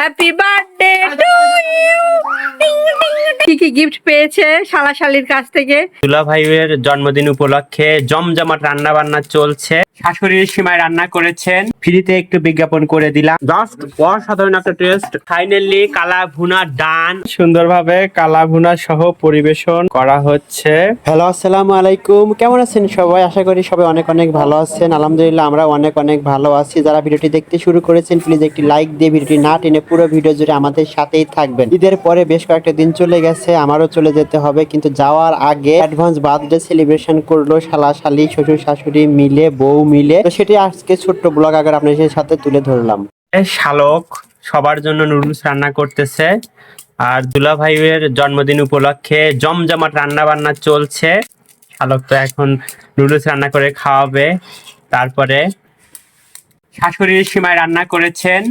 Happy birthday to you. কি কি gift পেয়েছে শালা শালির কাছ থেকে? দুলা ভাইয়ের জন্মদিন উপলক্ষে জমজমাট রান্না বান্না চলছে। শাশুড়ির সীমায় রান্না করেছেন, ফ্রিতে একটু বিজ্ঞাপন করে দিলাম। জাস্ট অসাধারণ একটা টেস্ট। ফাইনালি কালা ভুনা ডান, সুন্দরভাবে কালা ভুনা সহ পরিবেশন করা হচ্ছে। হ্যালো, আসসালামু আলাইকুম। কেমন আছেন সবাই? আশা করি সবাই অনেক অনেক ভালো আছেন। আলহামদুলিল্লাহ আমরা অনেক অনেক ভালো আছি। যারা ভিডিওটি দেখতে শুরু করেছেন প্লিজ একটি লাইক দিয়ে ভিডিওটি না টেনে পুরো ভিডিও জুড়ে আমাদের সাথেই থাকবেন। ঈদের পরে বেশ কয়েকটা দিন চলে গেছে, আমারও চলে যেতে হবে, কিন্তু যাওয়ার আগে অ্যাডভান্স বার্থডে সেলিব্রেশন করলো শালা শালি শ্বশুর শাশুড়ি মিলে, বউ মিলে। তো সেটি আজকে ছোট্ট ব্লগ আকারে আপনাদের সাথে তুলে ধরলাম। শালক সবার জন্য নুডলস রান্না করতেছে, আর দুলা ভাইয়ের জন্মদিন উপলক্ষে জমজমাট রান্না বান্না চলছে। শালক তো এখন নুডলস রান্না করে খাওয়াবে। তারপরে শাশুড়ির সীমায় রান্না করেছেন,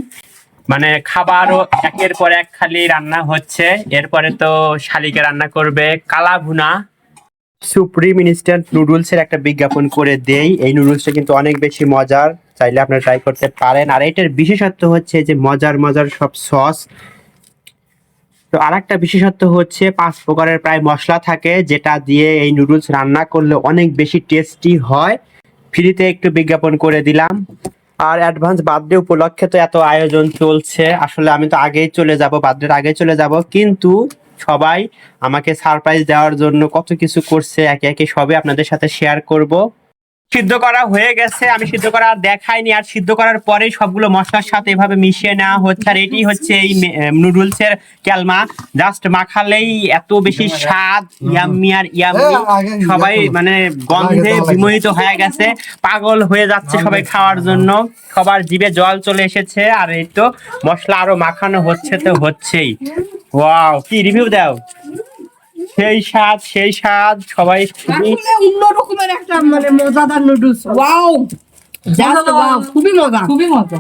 মানে খাবারও একের পর এক খালি রান্না হচ্ছে। এরপরে তো শালিকে রান্না করবে কালা ভুনা। সুপ্রিম ইনস্ট্যান্ট নুডলস এর একটা বিজ্ঞাপন করে দেই। এই নুডলসটা কিন্তু অনেক বেশি মজার, চাইলে আপনারা ট্রাই করতে পারেন। আর এটার বিশেষত্ব হচ্ছে যে মজার মজার সব সস। তো আরেকটা বিশেষত্ব হচ্ছে 5 প্রকারের প্রায় মশলা থাকে, যেটা দিয়ে এই নুডলস রান্না করলে অনেক বেশি টেস্টি হয়। ফ্রিতে একটু বিজ্ঞাপন করে দিলাম। আর অ্যাডভান্স বার্থডে উপলক্ষে তো এত আয়োজন চলছে, আসলে আমি তো আগেই চলে যাব, বার্থডের আগে চলে যাব, কিন্তু সবাই আমাকে সারপ্রাইজ দেওয়ার জন্য কত কিছু করছে, একে একে সবই আপনাদের সাথে শেয়ার করব। সিদ্ধ করা হয়ে গেছে, আমি সিদ্ধ করা আর দেখাইনি। আর সিদ্ধ করার পরে সবগুলো মশলার সাথে এভাবে মিশিয়ে নেওয়া হচ্ছে। আর এটি হচ্ছে এই নুডলস এর ক্যালমা। জাস্ট মাখালেই এত বেশি স্বাদ, ইয়াম্মি আর ইয়াম্মি। সবাই মানে গন্ধে বিমোহিত হয়ে গেছে, পাগল হয়ে যাচ্ছে সবাই খাওয়ার জন্য। সবার জিভে জল চলে এসেছে। আর এই তো মশলা আরো মাখানো হচ্ছে, তো হচ্ছেই। ওয়াও, কি রিভিউ দাও? সেই স্বাদ, সেই স্বাদ। সবাই খুবই অন্য রকমের একটা মানে মজাদার নুডলস। ওয়াও, খুবই মজা, খুবই মজা।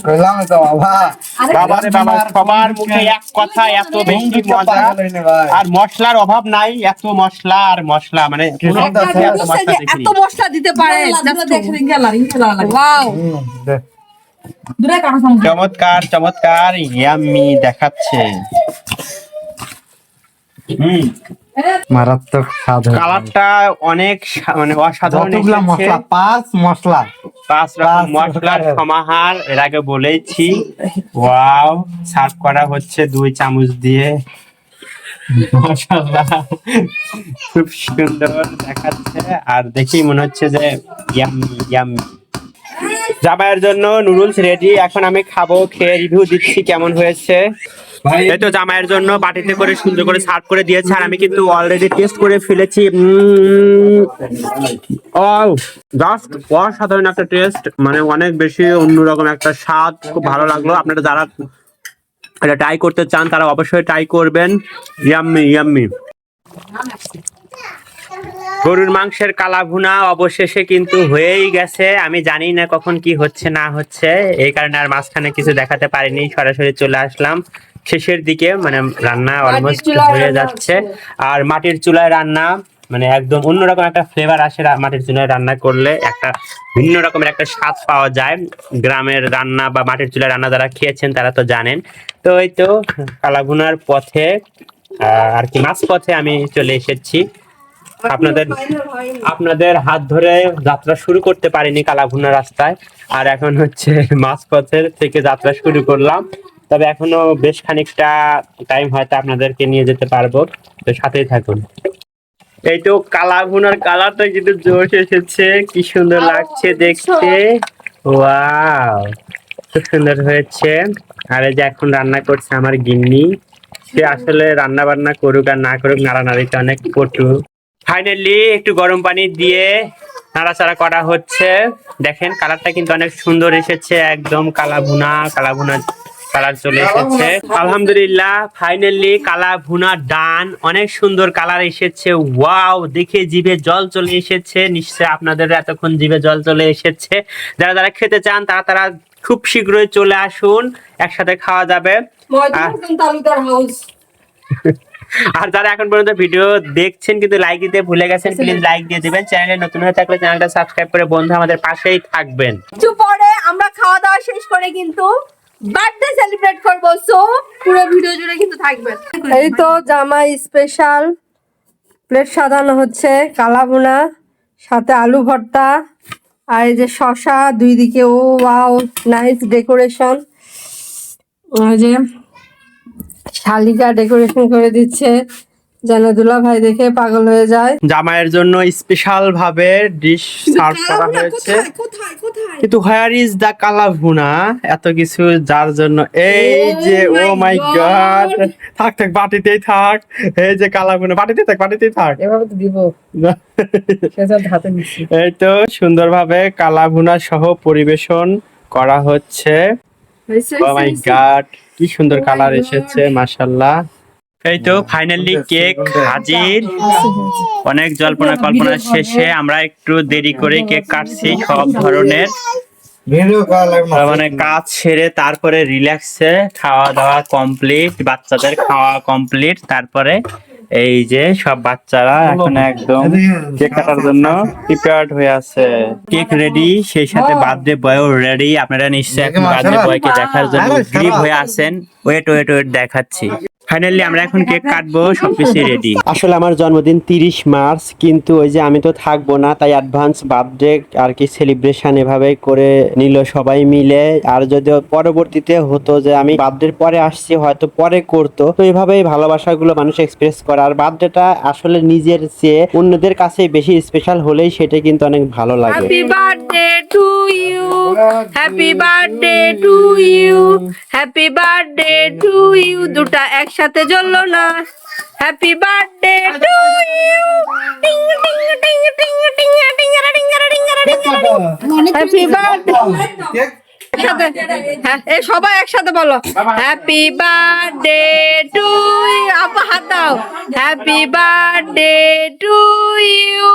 কইলাম তো বাবা, বাবারে বাবা, সবার মুখে এক কথা, এত বেশি মজা। আর মশলার অভাব নাই, এত মশলা আর মশলা, মানে এত মশলা দিতে পারে। ওয়াও, চমৎকার চমৎকার, ইয়াম্মি দেখাচ্ছে। মারাত্মক স্বাদ। কালারটা অনেক মানে অসাধারণ যতগুলা এসেছে। মশলা, 5 মশলা, 5 রকম মশলার সমাহার, এর আগে বলেছি। ওয়াও, সার্ভ করা হচ্ছে 2 চামচ দিয়ে। মাশাআল্লাহ, খুব সুন্দর দেখাচ্ছে। আর দেখেই মনে হচ্ছে যে ইয়াম্মি ইয়াম্মি। জামাইয়ের জন্য নুডলস রেডি, এখন আমি খাবো, খেয়ে রিভিউ দিচ্ছি কেমন হয়েছে। এই তো জামাইয়ের জন্য বাটিতে করে সুন্দর করে সার্ভ করে দিয়েছে, আর আমি কিন্তু অলরেডি টেস্ট করে ফেলেছি। জাস্ট অসাধারণ একটা টেস্ট, মানে অনেক বেশি অন্যরকম একটা স্বাদ। খুব ভালো লাগলো। আপনারা যারা এটা ট্রাই করতে চান তারা অবশ্যই ট্রাই করবেন। Yummy yummy. গরুর মাংসের কালা ভুনা অবশেষে কিন্তু হয়েই গেছে। আমি জানি না কখন কি হচ্ছে না হচ্ছে, এই কারণে আর মাঝখানে কিছু দেখাতে পারিনি, সরাসরি চলে আসলাম শেষের দিকে। মানে রান্না অলমোস্ট হয়ে যাচ্ছে। আর মাটির চুলায় রান্না, মানে একদম অন্যরকম একটা ফ্লেভার আসে মাটির চুলায় রান্না করলে। একটা ভিন্ন রকমের একটা স্বাদ পাওয়া যায়। গ্রামের রান্না বা মাটির চুলায় রান্না যারা খেয়েছেন তারা তো জানেন। তো এই তো কালা ভুনার পথে, আর কি মাছ পথে আমি চলে এসেছি। আপনাদের হাত ধরে যাত্রা শুরু করতে পারিনি কালাভুনা রাস্তায়, আর এখন হচ্ছে মাছ পথের থেকে যাত্রা শুরু করলাম। তবে এখনো বেশ খানিকটা টাইম হয়তো আপনাদেরকে নিয়ে যেতে পারবো, তো সাথেই থাকুন। এই তো কালাভুনার কালারটা কিন্তু জোশ এসেছে, কি সুন্দর লাগছে দেখতে। ওয়াও, খুব সুন্দর হয়েছে। আর এই যে এখন রান্না করছে আমার গিন্নি। সে আসলে রান্না বান্না করুক আর না করুক, নাড়ানাড়িতে অনেক পটু। ফাইনালি একটু গরম পানি দিয়ে নাড়াচাড়া করা হচ্ছে। দেখেন কালারটা কিন্তু অনেক সুন্দর এসেছে, একদম কালা ভুনা কালার চলে এসেছে। আলহামদুলিল্লাহ, ফাইনালি কালা ভুনা ডান। অনেক সুন্দর কালার এসেছে। ওয়াও, দেখে জিভে জল চলে এসেছে। নিশ্চয় আপনাদের এতক্ষণ জিভে জল চলে এসেছে। যারা যারা খেতে চান তারা খুব শীঘ্রই চলে আসুন, একসাথে খাওয়া যাবে। আর যারা এখন পর্যন্ত ভিডিও দেখছেন কিন্তু লাইক দিতে ভুলে গেছেন, প্লিজ লাইক দিয়ে দিবেন। চ্যানেলে নতুন হয়ে থাকলে চ্যানেলটা সাবস্ক্রাইব করে বন্ধু আমাদের পাশেই থাকবেন। একটু পরে আমরা খাওয়া দাওয়া শেষ করে কিন্তু বার্থডে সেলিব্রেট করব সো পুরো ভিডিও জুড়ে কিন্তু থাকবেন। এই তো জামাই স্পেশাল প্লেট সাজানো হচ্ছে, কালা ভুনা সাথে আলু ভর্তা আর এই যে শসা দুই দিকে। ও ওয়াও, নাইস ডেকোরেশন। ওই যে শালিকা ডেকোরেশন করে দিচ্ছে যেন দুলা ভাই দেখে পাগল হয়ে যায়। জামাইয়ের জন্য স্পেশাল ভাবে ডিশ সার্ভ করা হয়েছে, কিন্তু হোয়ার ইজ দা কালা ভুনা? এত কিছু যার জন্য, এই যে ও মাই গড, থাক থাক বাটিতেই থাক। এই যে কালা ভুনা, বাটিতেই থাক। এভাবে তো দিব সেটা হাতে নিচ্ছি। এই তো সুন্দরভাবে কালা ভুনা সহ পরিবেশন করা হচ্ছে। ও মাই গড, কি সুন্দর কালার এসেছে, মাশাআল্লাহ। এই তো ফাইনালি কেক হাজির। অনেক জল্পনা কল্পনা শেষে আমরা একটু দেরি করে কেক কাটছি। সব ধরনের ভিডিও করা লাগবে মানে কাজ সেরে তারপরে রিল্যাক্সে খাওয়া দাওয়া কমপ্লিট, বাচ্চাদের খাওয়া কমপ্লিট। তারপরে এই যে সব বাচ্চারা এখন একদম কেক কাটার জন্য প্রিপেয়ার্ড হয়ে আছে। কেক রেডি, সেই সাথে বার্থডে বয়ও রেডি। আপনারা নিশ্চয়ই এখন বার্থডে বয়কে দেখার জন্য গ্রিপ হয়ে আছেন। ওয়েট দেখাচ্ছি। ফাইনালি আমরা এখন কেক কাটবো, সবকিছু রেডি। আসলে আমার জন্মদিন 30 মার্চ, কিন্তু ওই যে আমি তো থাকবো না, তাই অ্যাডভান্স বার্থডে আর কি সেলিব্রেশন এভাবে করে নিল সবাই মিলে। আর যদিও পরবর্তীতে হতো যে আমি বার্থডের পরে আসছি, হয়তো পরে করতো। তো এইভাবেই ভালোবাসাগুলো মানুষ এক্সপ্রেস করে। আর বার্থডেটা আসলে নিজের চেয়ে অন্যদের কাছে বেশি স্পেশাল হলেই সেটা কিন্তু অনেক ভালো লাগে। Happy birthday to you, happy birthday to you, happy birthday to you. দুটা একসাথে জ্বললো না। হ্যাপি বার্থডে টু ইউ, টিং টিং টিং টিং টিং টিং টিং হ্যাপি বার্থডে। একসাথে, হ্যাঁ এই সবাই একসাথে বলো, হ্যাপি বার্থডে টু ইউ। আপা হাত দাও। Happy birthday to you,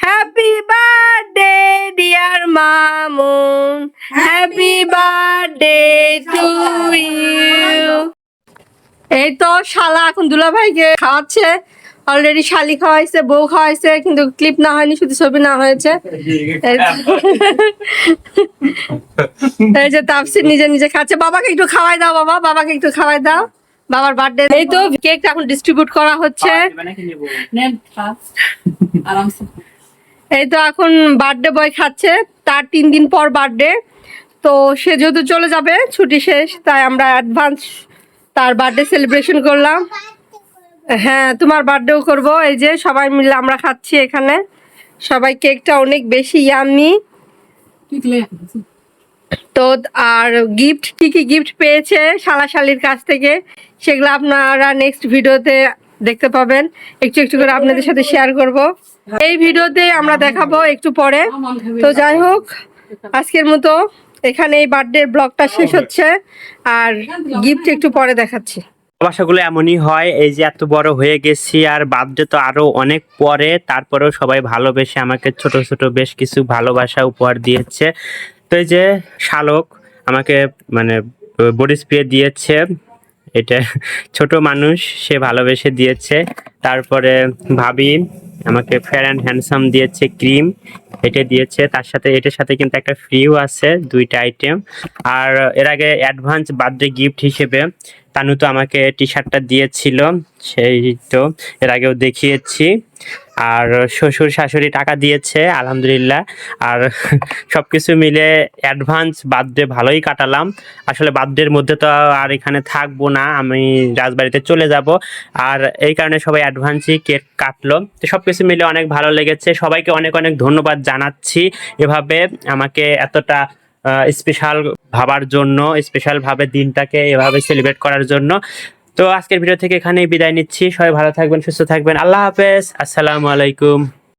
happy birthday dear Mamun, happy birthday to you. এই তো শালা এখন দুলা ভাইকে খাওয়াচ্ছে। অলরেডি শালি খাওয়াইছে, বউ খাওয়াইছে, কিন্তু ক্লিপ না হয়নি, শুধু ছবি না হয়েছে। এই যে তাফসির নিজে নিজে খাচ্ছে। বাবাকে একটু খাওয়াই দাও, বাবা বাবাকে একটু খাওয়াই দাও, বাবার বার্থডে। এই তো কেকটা এখন ডিস্ট্রিবিউট করা হচ্ছে। এই তো এখন বার্থডে বয় খাচ্ছে, তার 3 দিন পর বার্থডে। তো সে যেহেতু চলে যাবে, ছুটি শেষ, তাই আমরা অ্যাডভান্স তার বার্থডে সেলিব্রেশন করলাম। হ্যাঁ তোমার বার্থডেও করবো। এই যে সবাই মিলে আমরা খাচ্ছি এখানে। সবাই কেকটা অনেক বেশি ইয়াম্মি। তো আর গিফট, কি কি গিফট পেয়েছে শালাশালির কাছ থেকে, সেগুলো আপনারা নেক্সট ভিডিওতে দেখতে পাবেন। একটু একটু করে আপনাদের সাথে শেয়ার করব। এই ভিডিওতে আমরা দেখাবো একটু পরে। তো যাই হোক, আজকের মতো এখানে এই বার্থডে ব্লগটা শেষ হচ্ছে, আর গিফট একটু পরে দেখাচ্ছি। ভালোবাসাগুলো এমনই হয়, এই যে এত বড় হয়ে গেছি, আর বার্থডে তো আরো অনেক পরে, তারপরেও সবাই ভালোবেসে আমাকে ছোট ছোট বেশ কিছু ভালোবাসা উপহার দিয়েছে। তো এই যে শালক আমাকে মানে বডি স্প্রে দিয়েছে, এটা ছোট মানুষ, সে ভালোবেসে দিয়েছে। তারপরে ভাবি আমাকে ফেয়ার অ্যান্ড হ্যান্ডসাম দিয়েছে, ক্রিম এটা দিয়েছে। তার সাথে এটার সাথে কিন্তু একটা ফ্রিও আছে, 2টা আইটেম। আর এর আগে অ্যাডভান্স বার্থডে গিফট হিসেবে তানু তো আমাকে টি শার্টটা দিয়েছিল, সেই তো এর আগেও দেখিয়েছি। আর শ্বশুর শাশুড়ি টাকা দিয়েছে, আলহামদুলিল্লাহ। আর সবকিছু মিলে অ্যাডভান্স বার্থডে ভালোই কাটালাম। আসলে বার্থডের মধ্যে তো আর এখানে থাকবো না, আমি রাজবাড়িতে চলে যাব, আর এই কারণে সবাই অ্যাডভান্সই কেক কাটলো। তো সবকিছু মিলে অনেক ভালো লেগেছে। সবাইকে অনেক অনেক ধন্যবাদ জানাচ্ছি এভাবে আমাকে এতটা স্পেশাল ভাবার জন্য, স্পেশাল ভাবে দিনটাকে এভাবে সেলিব্রেট করার জন্য। তো আজকের ভিডিও থেকে এখানেই বিদায় নিচ্ছি। সবাই ভালো থাকবেন, সুস্থ থাকবেন। আল্লাহ হাফেজ, আসসালামু আলাইকুম।